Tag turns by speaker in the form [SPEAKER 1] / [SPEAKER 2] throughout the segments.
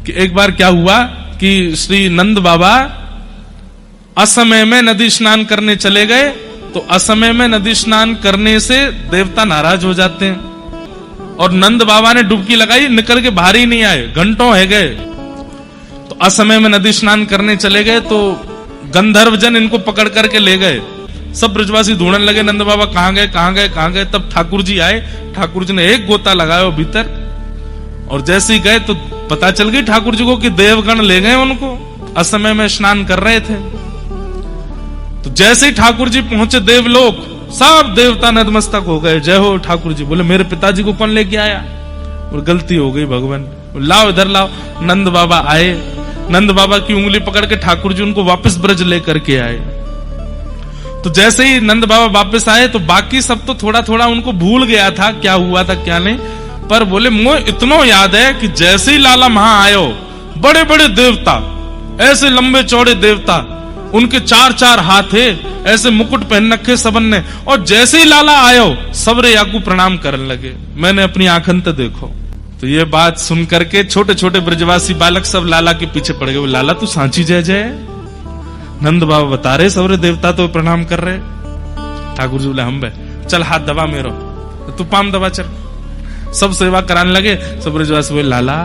[SPEAKER 1] कि एक बार क्या हुआ कि श्री नंद बाबा असमय में नदी स्नान करने चले गए। तो असमय में नदी स्नान करने से देवता नाराज हो जाते हैं और नंद बाबा ने डुबकी लगाई, निकल के बाहर ही नहीं आए, घंटों है गए। तो असमय में नदी स्नान करने चले गए तो गंधर्व जन इनको पकड़ करके ले गए। सब ब्रजवासी ढूंढने लगे नंद बाबा कहां गए कहां गए कहां गए। तब ठाकुर जी आए, ठाकुर जी ने एक गोता लगाया भीतर और जैसे ही गए तो पता चल गई ठाकुर जी को कि देवगण ले गए उनको, असमय में स्नान कर रहे थे। तो जैसे ही ठाकुर जी पहुंचे देवलोक, सब देवता नतमस्तक हो गए, जय हो ठाकुर जी। बोले मेरे पिताजी को कौन लेके आया? और गलती हो गई भगवान, लाओ इधर लाओ। नंद बाबा आए, नंद बाबा की उंगली पकड़ के ठाकुर जी उनको वापस ब्रज लेकर के आए। तो जैसे ही नंद बाबा वापस आए तो बाकी सब तो थोड़ा थोड़ा उनको भूल गया था क्या हुआ था क्या नहीं, पर बोले मुझे इतना याद है कि जैसे ही लाला वहां आयो, बड़े बड़े देवता, ऐसे लंबे चौड़े देवता, उनके 4-4 हाथ थे, ऐसे मुकुट पहन रखे सबन ने, और जैसे ही लाला आयो सबरे याकू प्रणाम करने लगे, मैंने अपनी आंखन ते देखो। तो ये बात सुन करके छोटे छोटे ब्रजवासी बालक सब लाला के पीछे पड़ गए। लाला तू सांची जय जय। नंद बाबा बता रहे सबरे देवता तो प्रणाम कर रहे। ठाकुर जी बोले हम बे चल हाथ दबा मेरो, तू पाम दबा चल। सब सेवा कराने लगे। सब ब्रजवासी बोले लाला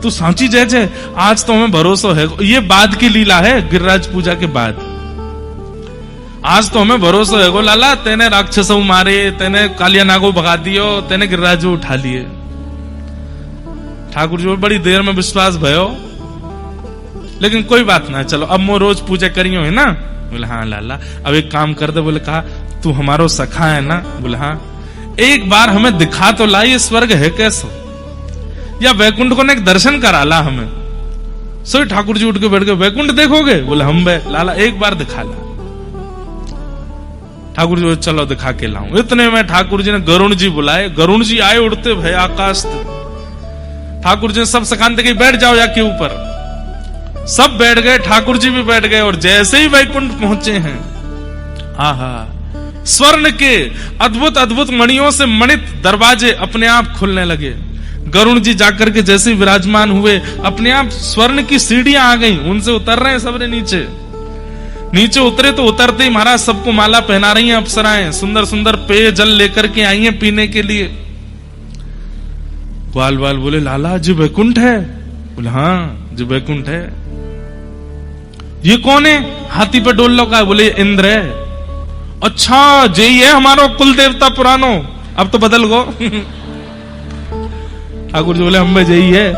[SPEAKER 1] तू सांची जय जय, आज तो हमें भरोसा है। ये बाद की लीला है, गिरिराज पूजा के बाद। आज तो हमें भरोसा है गो लाला, तेने राक्षसों मारे, तेने कालिया नागो भगा दियो, तेने गिरिराज उठा लिए। ठाकुर जी बड़ी देर में विश्वास भयो, लेकिन कोई बात ना, चलो अब मैं रोज पूजा करियो है ना। बोले हाँ लाला, अब एक काम कर दे। बोले कहा तू हमारो सखा है ना? बोले हाँ। एक बार हमें दिखा तो ला ये स्वर्ग है कैसो, या वैकुंठ को एक दर्शन करा ला हमें। सो ठाकुर जी उठ के बैठ गए, वैकुंठ देखोगे? बोले हम बे लाला एक बार दिखा ला। ठाकुर जी चलो दिखा के लाऊं। इतने में ठाकुर जी ने गरुण जी बुलाए, गरुण जी आए उड़ते भय आकाश। ठाकुर जी ने सब सखानते के बैठ जाओ जाके ऊपर। सब बैठ गए, ठाकुर जी भी बैठ गए, और जैसे ही वैकुंठ पहुंचे हैं, आहा, स्वर्ण के अद्भुत अद्भुत मणियों से मणित दरवाजे अपने आप खुलने लगे। गरुण जी जाकर के जैसे विराजमान हुए, अपने आप स्वर्ण की सीढ़ियां आ गई, उनसे उतर रहे हैं सबरे नीचे। नीचे उतरे तो उतरते ही महाराज सबको माला पहना रही हैं अप्सराएं, सुंदर सुंदर पेय जल लेकर के आई हैं पीने के लिए। ग्वाल बाल बोले लाला जी वैकुंठ है? बोले हाँ जी वैकुंठ है। ये कौन है हाथी पे डोल लगा? बोले इंद्र है। अच्छा यही है हमारो कुल देवता पुरानो, अब तो बदल गो। ठाकुर जी बोले हम में यही है।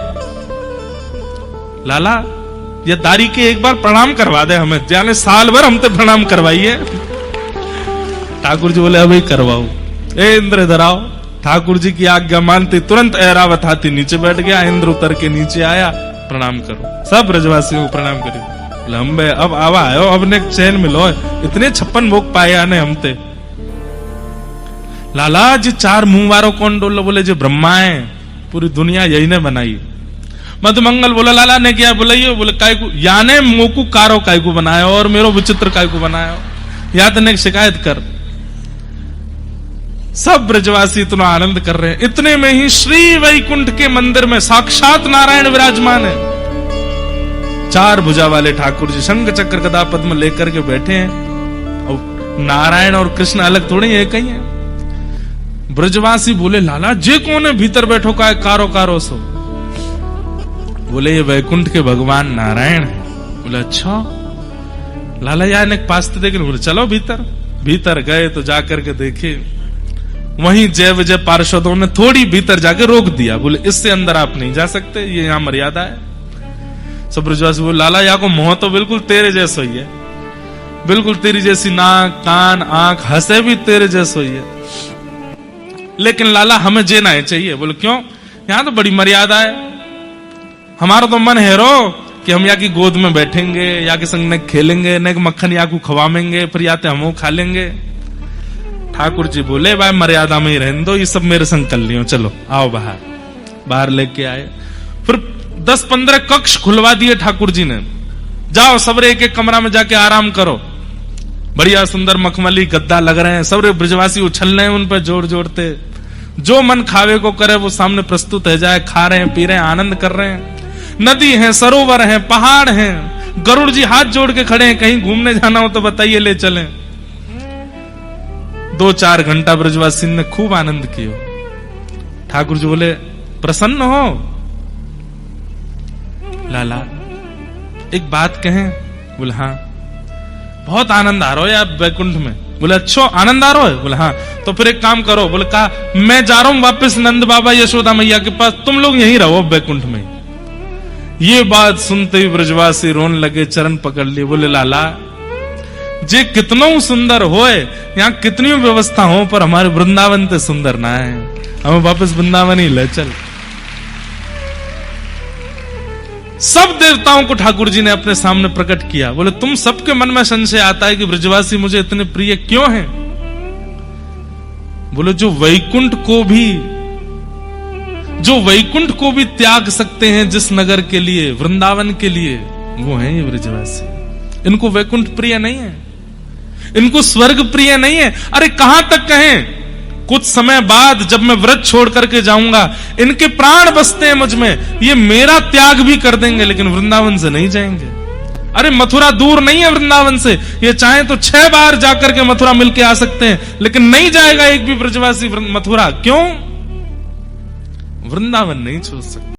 [SPEAKER 1] लाला ये दारी के एक बार प्रणाम करवा दे हमें, जाने साल भर हमसे प्रणाम करवाइए। ठाकुर जी बोले अभी करवाओ। ए इंद्र इधर आओ। ठाकुर जी की आज्ञा मानते तुरंत ऐरावत हाथी नीचे बैठ गया, इंद्र उतर के नीचे आया, प्रणाम करो। सब ब्रजवासियों को प्रणाम करो। लंबे अब आवा आयो, अब ने चैन मिलो, इतने 56 भोग पाए आने हमते। लाला जी 4 मुंह वारो कौन डोलो? बोले जो ब्रह्मा है, पूरी दुनिया यही ने बनाई। मधुमंगल बोला लाला ने क्या बुलाइयो? बोले काय को, याने मोकू कारो काय को बनाया और मेरो विचित्र काय को बनाया, या तो ने शिकायत कर। सब ब्रजवासी इतना आनंद कर रहे हैं। इतने में ही श्री वैकुंठ के मंदिर में साक्षात नारायण विराजमान है। 4 भुजा वाले ठाकुर जी शंख चक्र गदा पद्म लेकर के बैठे हैं, और नारायण और कृष्ण अलग थोड़े एक ही है। ब्रजवासी बोले लाला जे कौन है भीतर बैठो का कारो कारो सो? बोले ये वैकुंठ के भगवान नारायण है। बोले अच्छा लाला यार ने पास तो देख। बोले चलो भीतर। भीतर गए तो जाकर के देखे, वहीं जय विजय पार्षदों ने थोड़ी भीतर जाके रोक दिया। बोले इससे अंदर आप नहीं जा सकते, ये यहाँ मर्यादा है। सब ब्रजवासी बोले लाला यहाँ को मुंह तो बिल्कुल तेरे जैसा ही है, बिल्कुल तेरी जैसी नाक कान आंख, हंसे भी तेरे जैसा ही है, लेकिन लाला हमें जेना है चाहिए। बोले क्यों? यहाँ तो बड़ी मर्यादा है, हमारा तो मन है रो कि हम यहाँ की गोद में बैठेंगे, या के संग ने खेलेंगे, ने मक्खन या को खवाएंगे, फिर याते हम खा लेंगे। ठाकुर जी बोले भाई मर्यादा में ही रहने दो, ये सब मेरे संग कर लियो, चलो आओ बाहर। बाहर लेके आए, फिर 10-15 कक्ष खुलवा दिए ठाकुर जी ने। जाओ सबरे एक एक कमरा में जाके आराम करो। बढ़िया सुंदर मखमली गद्दा लग रहे हैं, सबरे ब्रजवासी उछल रहे हैं उन पर जोर जोरते। जो मन खावे को करे वो सामने प्रस्तुत है जाए, खा रहे हैं पी रहे हैं आनंद कर रहे हैं। नदी है, सरोवर है, पहाड़ हैं। गरुड़ जी हाथ जोड़ के खड़े हैं, कहीं घूमने जाना हो तो बताइए, ले चलें। 2-4 घंटा ब्रजवासी ने खूब आनंद किया। ठाकुर जी बोले, प्रसन्न हो? लाला एक बात कहें? बोले हाँ। बहुत आनंद आ रहा है आप वैकुंठ में? बोले अच्छा आनंद आ रहा है? बोले हाँ। तो फिर एक काम करो। बोले कहा, मैं जा रहा हूं वापस नंद बाबा यशोदा मैया के पास, तुम लोग यहीं रहो वैकुंठ में। ये बात सुनते ही ब्रजवासी रोने लगे, चरण पकड़ लिए। बोले लाला जे कितनों सुंदर होए, यहाँ कितनी व्यवस्था हो, पर हमारे वृंदावन ते सुंदर ना है, हमें वापस वृंदावन ही ले चल। सब देवताओं को ठाकुर जी ने अपने सामने प्रकट किया। बोले तुम सबके मन में संशय आता है कि ब्रजवासी मुझे इतने प्रिय क्यों हैं? बोले जो वैकुंठ को भी त्याग सकते हैं जिस नगर के लिए, वृंदावन के लिए, वो हैं ये ब्रजवासी। इनको वैकुंठ प्रिय नहीं है, इनको स्वर्ग प्रिय नहीं है। अरे कहां तक कहें, कुछ समय बाद जब मैं व्रत छोड़ करके जाऊंगा, इनके प्राण बसते हैं मुझ में, ये मेरा त्याग भी कर देंगे लेकिन वृंदावन से नहीं जाएंगे। अरे मथुरा दूर नहीं है वृंदावन से, ये चाहे तो 6 बार जाकर के मथुरा मिलके आ सकते हैं, लेकिन नहीं जाएगा एक भी ब्रजवासी मथुरा। क्यों? वृंदावन नहीं छोड़ सकते।